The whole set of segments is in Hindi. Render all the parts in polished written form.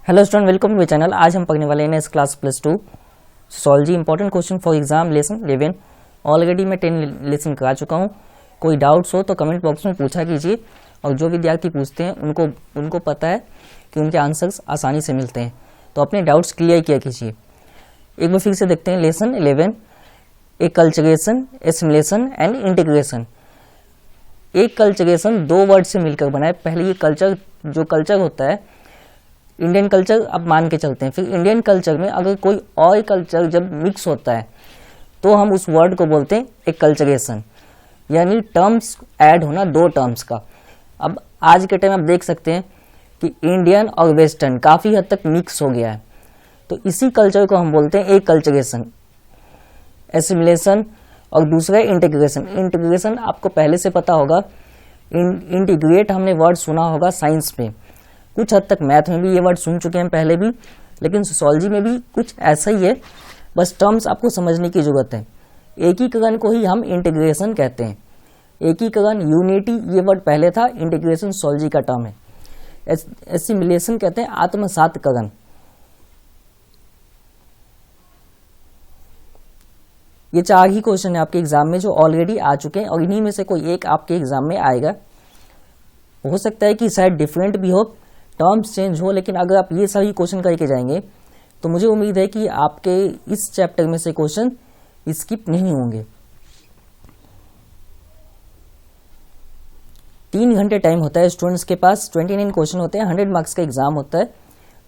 Hello student, welcome to my channel. आज हम पढ़ने वाले हैं class +2 sociology important question for exam lesson 11। Already मैं 10 लेसन करा चुका हूँ। कोई डाउट्स हो तो कमेंट बॉक्स में पूछा कीजिए, और जो विद्यार्थी पूछते हैं उनको पता है कि उनके आंसर्स आसानी से मिलते हैं, तो अपने डाउट्स क्लियर किया कीजिए। एक बार फिर से देखते हैं lesson 11, acculturation, assimilation and integration. Acculturation दो वर्ड से मिलकर बना है। पहले ये कल्चर, जो कल्चर होता है इंडियन कल्चर अब मान के चलते हैं, फिर इंडियन कल्चर में अगर कोई और कल्चर जब मिक्स होता है तो हम उस वर्ड को बोलते हैं एक कल्चरेशन, यानी टर्म्स ऐड होना दो टर्म्स का। अब आज के टाइम आप देख सकते हैं कि इंडियन और वेस्टर्न काफ़ी हद तक मिक्स हो गया है, तो इसी कल्चर को हम बोलते हैं एक कल्चरेशन। एसिमिलेशन और दूसरा इंटीग्रेशन। इंटीग्रेशन आपको पहले से पता होगा, इंटीग्रेट हमने वर्ड सुना होगा साइंस में, कुछ हद तक मैथ में भी ये वर्ड सुन चुके हैं पहले भी, लेकिन सोशियोलॉजी में भी कुछ ऐसा ही है, बस टर्म्स आपको समझने की जरूरत है। एकीकरण को ही हम इंटीग्रेशन कहते हैं। एकीकरण, यूनिटी, ये वर्ड पहले था, इंटीग्रेशन सोशियोलॉजी का टर्म है। एसिमिलेशन कहते हैं आत्मसातकरण। ये 4 ही क्वेश्चन है आपके एग्जाम में जो ऑलरेडी आ चुके हैं, और इन्हीं में से कोई एक आपके एग्जाम में आएगा। हो सकता है कि शायद डिफरेंट भी हो, टर्म्स चेंज हो, लेकिन अगर आप ये सभी क्वेश्चन करके जाएंगे तो मुझे उम्मीद है कि आपके इस चैप्टर में से क्वेश्चन स्किप नहीं होंगे। 3 घंटे टाइम होता है स्टूडेंट्स के पास, 29 क्वेश्चन होते हैं, 100 मार्क्स का एग्जाम होता है।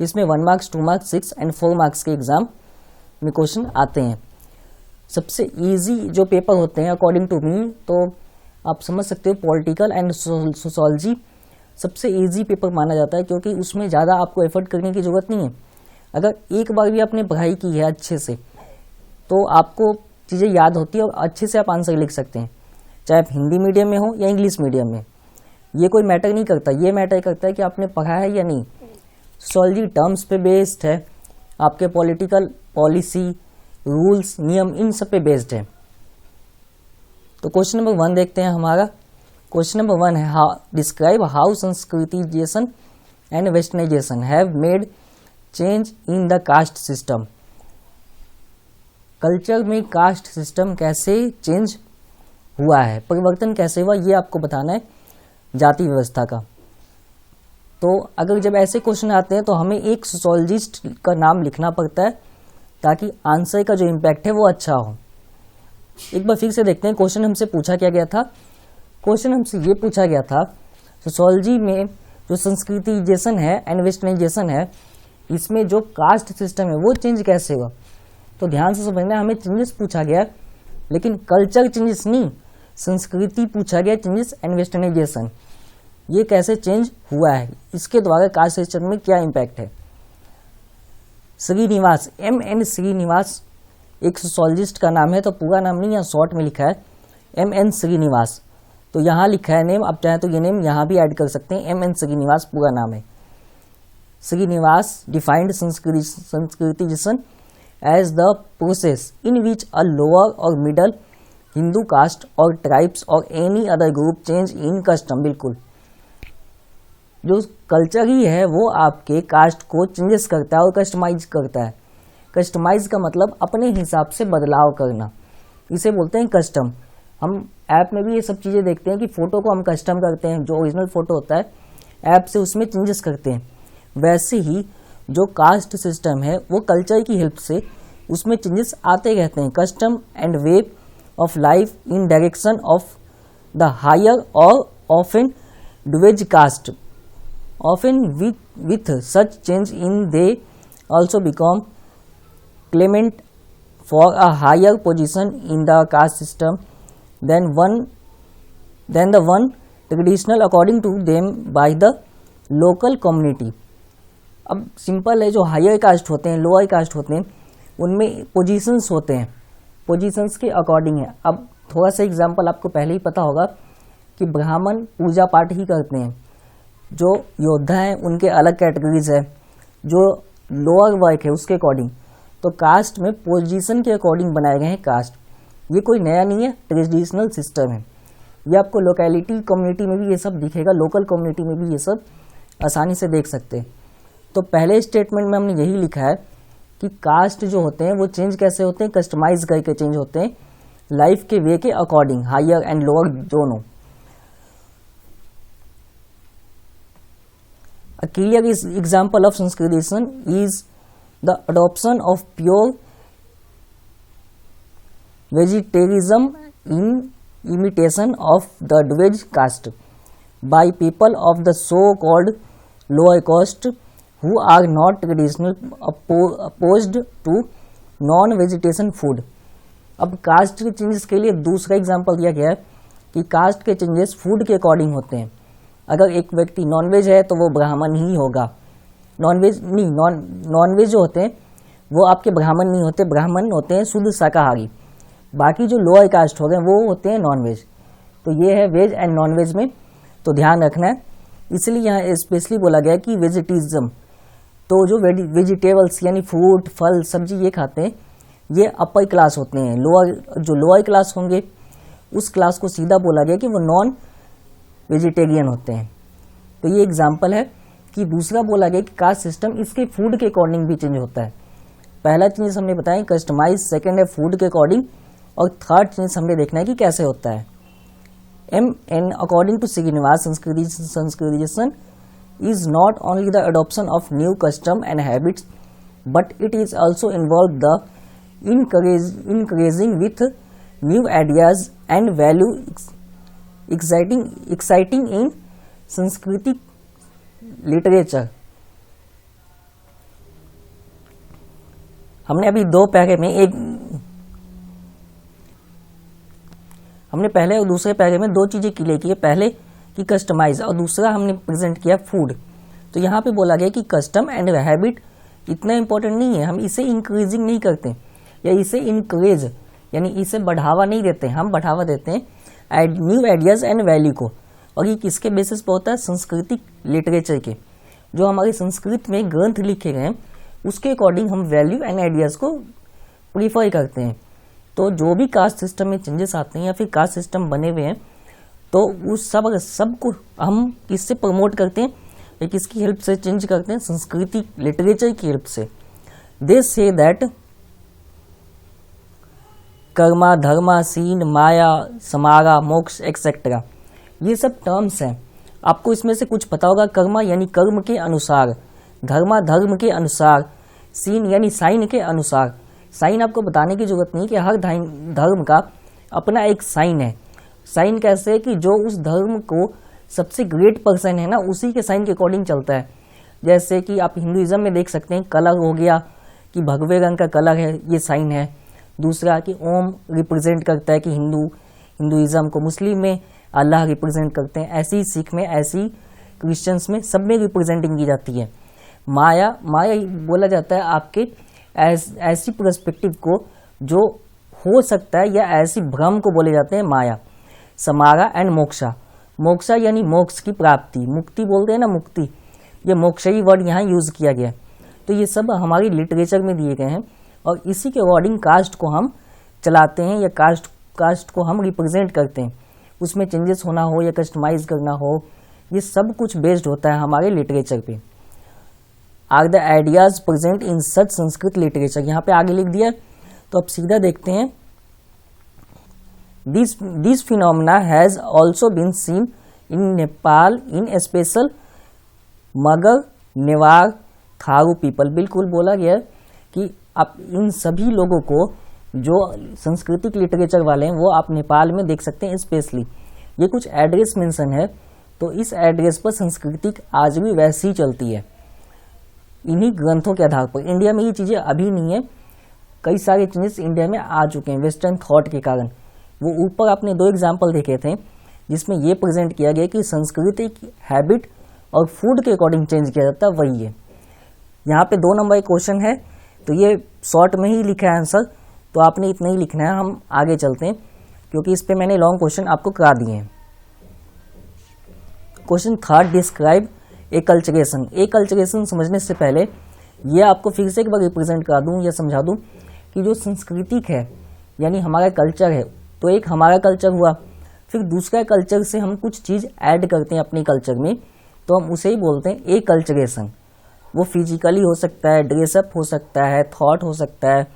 इसमें 1 मार्क्स, 2 मार्क्स, 6 एंड 4 मार्क्स के एग्जाम में क्वेश्चन आते हैं। सबसे इजी जो पेपर होते हैं अकॉर्डिंग टू मी, तो आप समझ सकते हो पॉलिटिकल एंड सोशियोलॉजी सबसे इजी पेपर माना जाता है, क्योंकि उसमें ज़्यादा आपको एफर्ट करने की ज़रूरत नहीं है। अगर एक बार भी आपने पढ़ाई की है अच्छे से तो आपको चीज़ें याद होती है और अच्छे से आप आंसर लिख सकते हैं, चाहे आप हिंदी मीडियम में हो या इंग्लिश मीडियम में। ये कोई मैटर नहीं करता, ये मैटर करता है कि आपने पढ़ा है या नहीं। सोशियोलॉजी टर्म्स पे बेस्ड है, आपके पॉलिटिकल, पॉलिसी, रूल्स, नियम, इन सब पे बेस्ड है। तो क्वेश्चन नंबर 1 देखते हैं हमारा। क्वेश्चन नंबर 1 है, describe how Sanskritisation and westernisation have made change in the caste system. Culture में कास्ट सिस्टम कैसे चेंज हुआ है, परिवर्तन कैसे हुआ, ये आपको बताना है जाति व्यवस्था का। तो अगर जब ऐसे क्वेश्चन आते हैं तो हमें एक सोशियोलॉजिस्ट का नाम लिखना पड़ता है, ताकि आंसर का जो इम्पैक्ट है वो अच्छा हो। एक बार फिर से देखते हैं क्वेश्चन हमसे पूछा क्या गया था। क्वेश्चन हमसे ये पूछा गया था, सोशियोलॉजी में जो संस्कृतिजेशन है एंड वेस्टर्नाइजेशन है, इसमें जो कास्ट सिस्टम है वो चेंज कैसे हुआ। तो ध्यान से समझना, हमें चेंजेस पूछा गया, लेकिन कल्चर चेंजेस नहीं, संस्कृति पूछा गया चेंजेस एंड वेस्टर्नाइजेशन, ये कैसे चेंज हुआ है, इसके द्वारा कास्ट सिस्टम में क्या इम्पैक्ट है। श्रीनिवास, MN श्रीनिवास एक सोशियोलॉजिस्ट का नाम है, तो पूरा नाम नहीं, यहाँ शॉर्ट में लिखा है MN श्रीनिवास, तो यहाँ लिखा है नेम, आप चाहे तो ये नेम यहाँ भी ऐड कर सकते हैं। MN श्रीनिवास पूरा नाम है। Srinivas defined Sanskritisation as the process in which a lower or middle Hindu caste or tribes or any other group change in custom. बिल्कुल, जो कल्चर ही है वो आपके कास्ट को चेंजेस करता है और कस्टमाइज करता है। कस्टमाइज का मतलब अपने हिसाब से बदलाव करना, इसे बोलते हैं कस्टम। हम ऐप में भी ये सब चीज़ें देखते हैं कि फ़ोटो को हम कस्टम करते हैं, जो ओरिजिनल फ़ोटो होता है ऐप से उसमें चेंजेस करते हैं। वैसे ही जो कास्ट सिस्टम है वो कल्चर की हेल्प से उसमें चेंजेस आते रहते हैं। Custom and way of life in direction of the higher or often डुवेज caste, often with such change in they also become claimant for a higher position in the caste system than the one traditional according to them by the local community। अब सिंपल है, जो हायर कास्ट होते हैं, लोअर कास्ट होते हैं, उनमें पोजीशंस होते हैं, पोजीशंस के अकॉर्डिंग है। अब थोड़ा सा एग्जांपल आपको पहले ही पता होगा कि ब्राह्मण पूजा पाठ ही करते हैं, जो योद्धा हैं उनके अलग कैटेगरीज है, जो लोअर वर्क है उसके अकॉर्डिंग। तो कास्ट में पोजीशन के अकॉर्डिंग बनाए गए हैं कास्ट। ये कोई नया नहीं है, ट्रेडिशनल सिस्टम है। ये आपको लोकेलिटी कम्युनिटी में भी ये सब दिखेगा, लोकल कम्युनिटी में भी ये सब आसानी से देख सकते हैं। तो पहले स्टेटमेंट में हमने यही लिखा है कि कास्ट जो होते हैं वो चेंज कैसे होते हैं, कस्टमाइज करके चेंज होते हैं लाइफ के वे के अकॉर्डिंग, हायर एंड लोअर दोनों। A clear example of Sanskritism is the adoption of pure vegetarianism in imitation of the Dvej caste by people of the so-called lower caste who are not traditionally opposed to non-vegetation food। अब कास्ट के चेंजेस के लिए दूसरा एग्जाम्पल दिया गया है कि कास्ट के चेंजेस फूड के अकॉर्डिंग होते हैं। अगर एक व्यक्ति नॉनवेज है तो वो ब्राह्मण ही होगा, नॉनवेज जो होते हैं वो आपके ब्राह्मण नहीं होते, ब्राह्मण होते हैं शुद्ध शाकाहारी। बाकी जो लोअर कास्ट हो गए वो होते हैं नॉनवेज। तो ये है वेज एंड नॉनवेज में, तो ध्यान रखना है। इसलिए यहाँ स्पेशली बोला गया कि वेजिटेरिज्म, तो जो वेजिटेबल्स यानी फ्रूट फल सब्जी ये खाते हैं ये अपर क्लास होते हैं। जो लोअर क्लास होंगे उस क्लास को सीधा बोला गया कि वो नॉन वेजिटेरियन होते हैं। तो ये एग्जाम्पल है कि दूसरा बोला गया कि कास्ट सिस्टम इसके फूड के अकॉर्डिंग भी चेंज होता है। पहला चीज हमने बताया कस्टमाइज, सेकंड है फूड के अकॉर्डिंग, और थर्ड चीज हमने देखना है कि कैसे होता है। And according to Srinivas Sanskritisation is not only the adoption of new custom and habits, but it is also involved the encouraging with new ideas and value exciting in Sanskritic literature। हमने अभी दो पैरे में हमने पहले और दूसरे पैरे में दो चीजें क्लियर की है, पहले कि कस्टमाइज और दूसरा हमने प्रेजेंट किया फूड। तो यहाँ पे बोला गया कि कस्टम एंड हैबिट इतना इंपॉर्टेंट नहीं है, हम इसे इंक्रीजिंग नहीं करते या इसे इंकरेज यानी इसे बढ़ावा नहीं देते, हम बढ़ावा देते हैं न्यू आइडियाज एंड वैल्यू को। और ये किसके बेसिस पर होता है, सांस्कृतिक लिटरेचर के, जो हमारे संस्कृत में ग्रंथ लिखे गए हैं उसके अकॉर्डिंग हम वैल्यू एंड आइडियाज को प्रीफर करते हैं। तो जो भी कास्ट सिस्टम में चेंजेस आते हैं या फिर कास्ट सिस्टम बने हुए हैं तो उस सब को हम किससे प्रमोट करते हैं या किसकी हेल्प से चेंज करते हैं, संस्कृति लिटरेचर की हेल्प से। They say that karma dharma sin maya samsara moksha etcetera, ये सब टर्म्स हैं। आपको इसमें से कुछ पता होगा। कर्मा यानी कर्म के अनुसार, धर्मा धर्म के अनुसार, सीन यानी साइन के अनुसार। साइन आपको बताने की जरूरत नहीं कि हर धर्म का अपना एक साइन है। साइन कैसे है कि जो उस धर्म को सबसे ग्रेट पर्सन है ना उसी के साइन के अकॉर्डिंग चलता है। जैसे कि आप हिंदुइज्म में देख सकते हैं कलर हो गया कि भगवे रंग का कलर है, ये साइन है। दूसरा कि ओम रिप्रेजेंट करता है कि हिंदुइज्म को, मुस्लिम में अल्लाह रिप्रेजेंट करते हैं, ऐसी सिख में, ऐसी क्रिश्चियंस में, सब में रिप्रेजेंटिंग की जाती है। माया बोला जाता है आपके ऐसी पर्सपेक्टिव को जो हो सकता है या ऐसी भ्रम को बोले जाते हैं माया। समारा एंड मोक्षा, मोक्षा यानी मोक्ष की प्राप्ति, मुक्ति बोलते हैं ना, मुक्ति, ये मोक्षी वर्ड यहाँ यूज किया गया। तो ये सब हमारी लिटरेचर में दिए गए हैं और इसी के अकॉर्डिंग कास्ट को हम चलाते हैं या कास्ट को हम रिप्रेजेंट करते हैं। उसमें चेंजेस होना हो या कस्टमाइज करना हो, ये सब कुछ बेस्ड होता है हमारे लिटरेचर पे। Are the ideas present in such Sanskrit literature, यहाँ पे आगे लिख दिया। तो अब सीधा देखते हैं। This phenomena has also been seen in Nepal in special मगर, नेवार, थारू पीपल। बिल्कुल बोला गया कि आप इन सभी लोगों को जो सांस्कृतिक लिटरेचर वाले हैं वो आप नेपाल में देख सकते हैं स्पेशली। ये कुछ एड्रेस मेंशन है, तो इस एड्रेस पर सांस्कृतिक आज भी वैसी ही चलती है इन्हीं ग्रंथों के आधार पर। इंडिया में ये चीज़ें अभी नहीं है, कई सारे चेंजेस इंडिया में आ चुके हैं वेस्टर्न थॉट के कारण। वो ऊपर आपने दो एग्जाम्पल देखे थे जिसमें ये प्रेजेंट किया गया कि सांस्कृतिक हैबिट और फूड के अकॉर्डिंग चेंज किया जाता है, वही है। यहाँ पे 2 नंबर क्वेश्चन है, तो ये शॉर्ट में ही लिखा है आंसर, तो आपने इतना ही लिखना है। हम आगे चलते हैं क्योंकि इस पे मैंने लॉन्ग क्वेश्चन आपको करा दिए हैं। Question 3 describe acculturation. Acculturation समझने से पहले ये आपको फिर से एक बार रिप्रेजेंट करा दूं या समझा दूं कि जो सांस्कृतिक है यानी हमारा कल्चर है, तो एक हमारा कल्चर हुआ, फिर दूसरा कल्चर से हम कुछ चीज़ ऐड करते हैं अपने कल्चर में, तो हम उसे ही बोलते हैं ए कल्चरेशन। वो फिजिकली हो सकता है, ड्रेसअप हो सकता है, थॉट हो सकता है,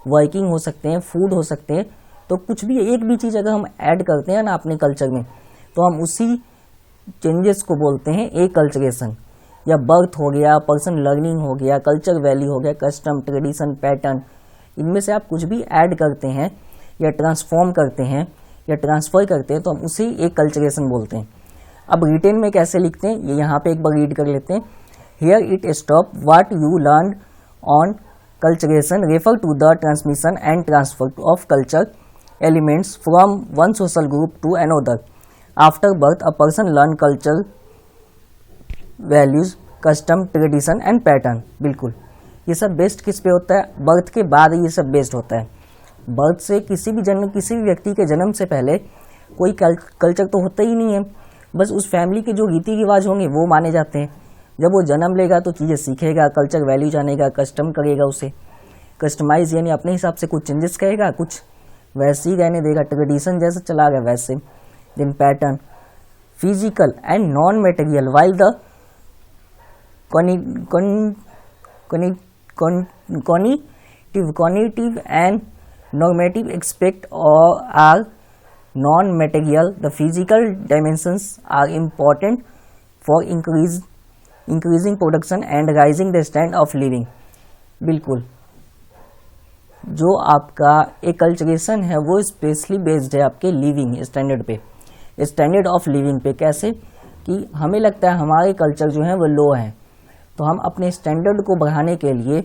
वर्किंग हो सकते हैं, फूड हो सकते हैं। तो कुछ भी एक भी चीज़ अगर हम ऐड करते हैं ना अपने कल्चर में, तो हम उसी चेंजेस को बोलते हैं ए कल्चरेशन। या बर्थ हो गया, पर्सन लर्निंग हो गया, कल्चर वैल्यू हो गया, कस्टम, ट्रेडिशन, पैटर्न, इनमें से आप कुछ भी ऐड करते हैं या ट्रांसफॉर्म करते हैं या ट्रांसफर करते हैं तो हम उसे एक कल्चरेशन बोलते हैं। अब रिटेन में कैसे लिखते हैं ये यहाँ पे एक बार रीड कर लेते हैं। Here it stop what you learn on acculturation refer to the transmission and transfer of culture elements from one social group to another. After birth a person learn culture values, custom, tradition and pattern. बिल्कुल, ये सब बेस्ड किस पे होता है? बर्थ के बाद ये सब बेस्ड होता है। बर्थ से किसी भी व्यक्ति के जन्म से पहले कोई कल्चर तो होता ही नहीं है, बस उस फैमिली के जो रीति रिवाज होंगे वो माने जाते हैं। जब वो जन्म लेगा तो चीज़ें सीखेगा, कल्चर वैल्यू जानेगा, कस्टम करेगा, उसे कस्टमाइज यानी अपने हिसाब से कुछ चेंजेस करेगा, कुछ वैसे ही रहने देगा, ट्रेडिशन जैसे चला गया वैसे। Then pattern, physical and non material while the cognitive and normative aspect are non-material. The physical dimensions are important for increasing production and raising the standard of living. बिल्कुल, जो आपका एकल्चरेशन है वो स्पेशली बेस्ड है आपके लिविंग स्टैंडर्ड पे, स्टैंडर्ड ऑफ लिविंग पे। कैसे कि हमें लगता है हमारे कल्चर जो है वो लो है, तो हम अपने स्टैंडर्ड को बढ़ाने के लिए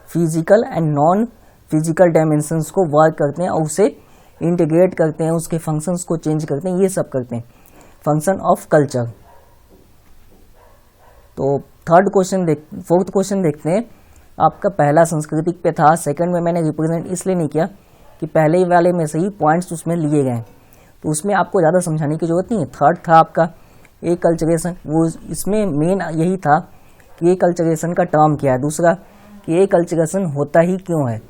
physical and non physical dimensions को वर्क करते हैं और उसे इंटीग्रेट करते हैं, उसके फंक्शंस को चेंज करते हैं, ये सब करते हैं, फंक्शन ऑफ कल्चर। तो फोर्थ क्वेश्चन देखते हैं। आपका पहला सांस्कृतिक पे था, सेकंड में मैंने रिप्रेजेंट इसलिए नहीं किया कि पहले ही वाले में से ही पॉइंट्स उसमें लिए गए, तो उसमें आपको ज़्यादा समझाने की जरूरत नहीं है। थर्ड था आपका ए कल्चरेशन, वो इसमें मेन यही था कि ए कल्चरेशन का टर्म क्या है। दूसरा कि ए कल्चरेशन होता ही क्यों है,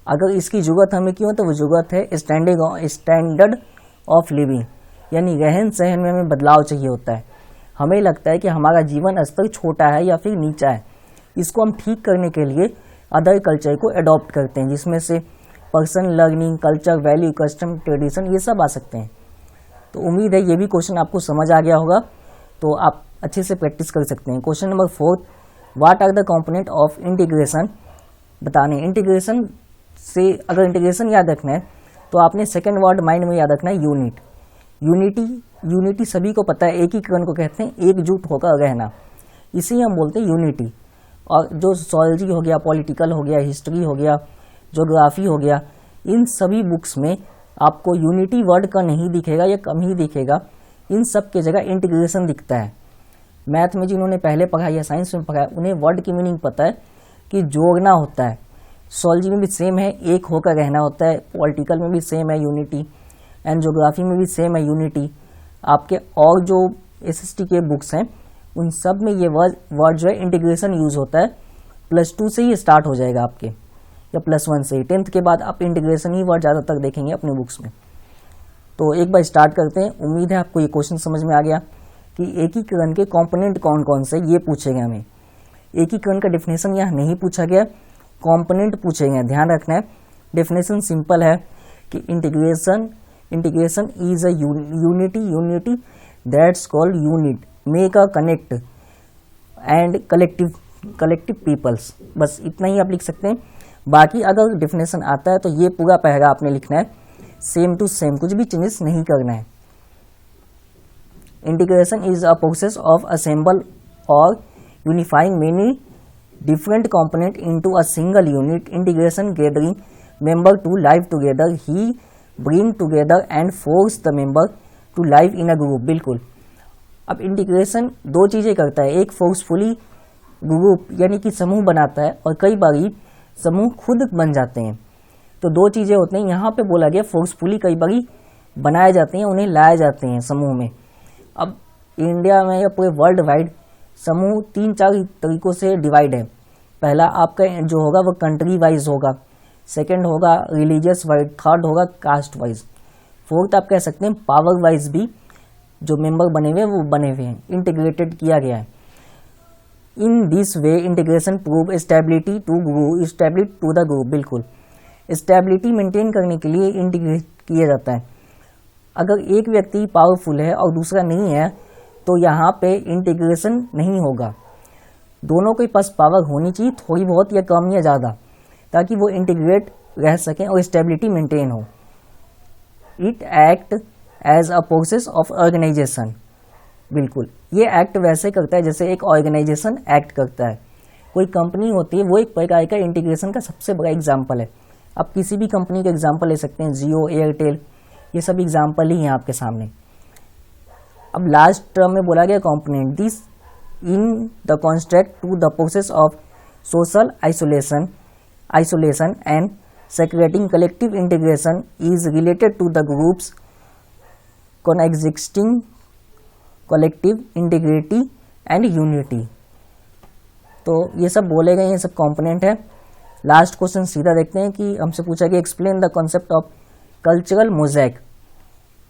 अगर इसकी जरूरत हमें क्यों है, तो वो जरूरत है स्टैंडर्ड ऑफ लिविंग, यानी रहन सहन में हमें बदलाव चाहिए होता है। हमें लगता है कि हमारा जीवन स्तर छोटा है या फिर नीचा है, इसको हम ठीक करने के लिए अदर कल्चर को अडॉप्ट करते हैं, जिसमें से person learning, culture value, custom, tradition, ये सब आ सकते हैं। तो उम्मीद है ये भी क्वेश्चन आपको समझ आ गया होगा, तो आप अच्छे से प्रैक्टिस कर सकते हैं। Question number 4, what are the component of integration बताने। इंटीग्रेशन से अगर इंटीग्रेशन याद रखना है तो आपने सेकेंड वर्ड माइंड में याद रखना है यूनिट। यूनिटी सभी को पता है, एकीकरण को कहते हैं एकजुट होकर रहना, इसे हम बोलते हैं यूनिटी। और जो सोशियोलॉजी हो गया, पॉलिटिकल हो गया, हिस्ट्री हो गया, ज्योग्राफी हो गया, इन सभी बुक्स में आपको यूनिटी वर्ड का नहीं दिखेगा या कम ही दिखेगा, इन सब के जगह इंटीग्रेशन दिखता है। मैथ में जिन्होंने पहले पढ़ा या साइंस में पढ़ा उन्हें वर्ड की मीनिंग पता है कि जोड़ना होता है। सोशियोलॉजी में भी सेम है, एक होकर रहना होता है, पॉलिटिकल में भी सेम है यूनिटी, एंड ज्योग्राफी में भी सेम है यूनिटी। आपके और जो एसएसटी के बुक्स हैं उन सब में ये वर्ड जो है इंटीग्रेशन यूज होता है। +2 से ही स्टार्ट हो जाएगा आपके, या +1 से ही। 10th के बाद आप इंटीग्रेशन ही वर्ड ज़्यादातर देखेंगे अपने बुक्स में। तो एक बार स्टार्ट करते हैं। उम्मीद है आपको ये क्वेश्चन समझ में आ गया कि एकीकरण के कंपोनेंट कौन कौन से, ये पूछे गए हमें। एकीकरण का डेफिनेशन यहाँ नहीं पूछा गया, कंपोनेंट पूछे गए, ध्यान रखना है। डेफिनेशन सिंपल है कि integration is a unity that's called unit make a connect and collective peoples. बस इतना ही आप लिख सकते हैं। बाकी अगर डेफिनेशन आता है तो ये पूरा पैरा आपने लिखना है, सेम टू सेम, कुछ भी चेंजेस नहीं करना है। Integration is a process of assemble और unifying many different component into a single unit. Integration gathering member to live together. He bring together and force the member to live in a group. बिल्कुल, अब इंटीग्रेशन दो चीज़ें करता है, एक फोर्सफुली ग्रुप यानी कि समूह बनाता है, और कई बारी समूह खुद बन जाते हैं। तो दो चीज़ें होती हैं, यहाँ पे बोला गया फोर्सफुली कई बारी बनाए जाते हैं, उन्हें लाए जाते हैं समूह में। अब इंडिया में या पूरे वर्ल्ड वाइड समूह 3-4 तरीकों से डिवाइड है। पहला आपका जो होगा वो कंट्री वाइज होगा, सेकंड होगा रिलीजियस वाइज, थर्ड होगा कास्ट वाइज, फोर्थ आप कह सकते हैं पावर वाइज भी जो मेंबर बने हुए हैं वो बने हुए हैं, इंटीग्रेटेड किया गया है। In this way integration prove stability to the group. बिल्कुल, स्टेबिलिटी मेंटेन करने के लिए इंटीग्रेट किया जाता है। अगर एक व्यक्ति पावरफुल है और दूसरा नहीं है तो यहाँ पे इंटीग्रेशन नहीं होगा। दोनों के पास पावर होनी चाहिए, थोड़ी बहुत या कम या ज़्यादा, ताकि वो इंटीग्रेट रह सकें और स्टेबिलिटी मेंटेन हो। It act as a process of organisation. बिल्कुल, ये एक्ट वैसे करता है जैसे एक ऑर्गेनाइजेशन एक्ट करता है। कोई कंपनी होती है, वो एक प्रकार का इंटीग्रेशन का सबसे बड़ा एग्जाम्पल है। आप किसी भी कंपनी का एग्जाम्पल ले सकते हैं, जियो, एयरटेल, ये सब एग्जाम्पल ही हैं आपके सामने। अब लास्ट टर्म में बोला गया component this in the construct to the process of social isolation and segregating collective integration is related to the groups coexisting collective integrity and unity. तो ये सब बोले गए, ये सब कंपोनेंट है। लास्ट क्वेश्चन सीधा देखते हैं कि हमसे पूछा गया explain the concept of cultural mosaic.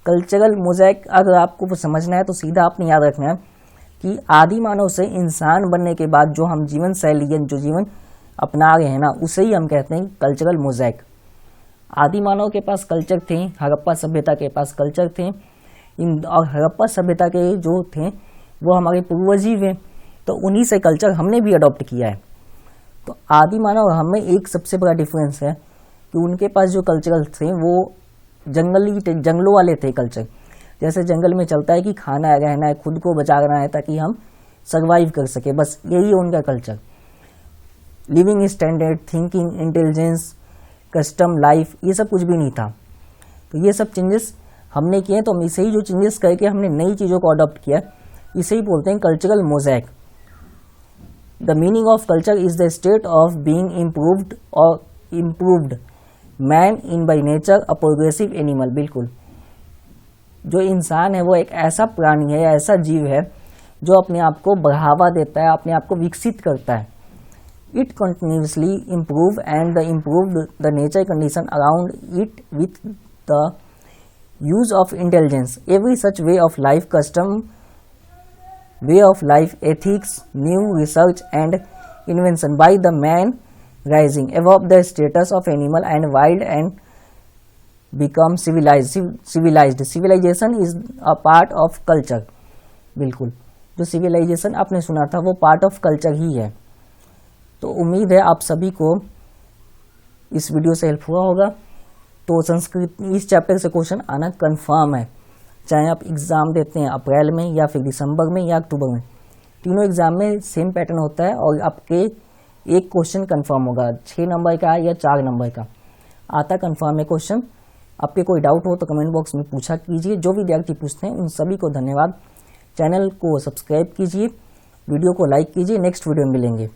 Cultural mosaic अगर आपको समझना है तो सीधा आपने याद रखना है कि आदि मानव से इंसान बनने के बाद जो हम जीवन शैली या जो जीवन अपना रहे हैं ना, उसे ही हम कहते हैं कल्चरल मोज़ेक। आदि मानव के पास कल्चर थे, हड़प्पा सभ्यता के पास कल्चर थे, और हड़प्पा सभ्यता के जो थे वो हमारे पूर्वज ही हुए, तो उन्हीं से कल्चर हमने भी अडॉप्ट किया है। तो आदि मानव और हमें एक सबसे बड़ा डिफरेंस है कि उनके पास जो कल्चरल थे वो जंगलों वाले थे कल्चर। जैसे जंगल में चलता है कि खाना है, रहना है, खुद को बचाना है ताकि हम सर्वाइव कर सके, बस यही है उनका culture. Living standard, thinking, intelligence, custom, life, ये सब कुछ भी नहीं था। तो ये सब चेंजेस हमने किए, तो हम इसे ही जो चेंजेस करके हमने नई चीज़ों को अडॉप्ट किया, इसे ही बोलते हैं cultural mosaic. The meaning of culture is the state of being improved man in by nature a progressive animal. बिल्कुल, जो इंसान है वो एक ऐसा प्राणी है या ऐसा जीव है जो अपने आप को बढ़ावा देता है, अपने आप को विकसित करता है। It continuously improve and improve the nature condition around it with the use of intelligence. Every such way of life, custom, way of life, ethics, new research and invention by the man rising above the status of animal and wild and become civilized. Civilization is a part of culture. बिल्कुल, जो civilization आपने सुना था वो part of culture ही है। तो उम्मीद है आप सभी को इस वीडियो से हेल्प हुआ होगा। तो संस्कृत इस चैप्टर से क्वेश्चन आना कंफर्म है, चाहे आप एग्ज़ाम देते हैं अप्रैल में या फिर दिसंबर में या अक्टूबर में, तीनों एग्ज़ाम में सेम पैटर्न होता है और आपके एक क्वेश्चन कंफर्म होगा, 6 नंबर का या 4 नंबर का आता कंफर्म है क्वेश्चन। आपके कोई डाउट हो तो कमेंट बॉक्स में पूछा कीजिए। जो विद्यार्थी पूछते हैं उन सभी को धन्यवाद। चैनल को सब्सक्राइब कीजिए, वीडियो को लाइक कीजिए। नेक्स्ट वीडियो में मिलेंगे।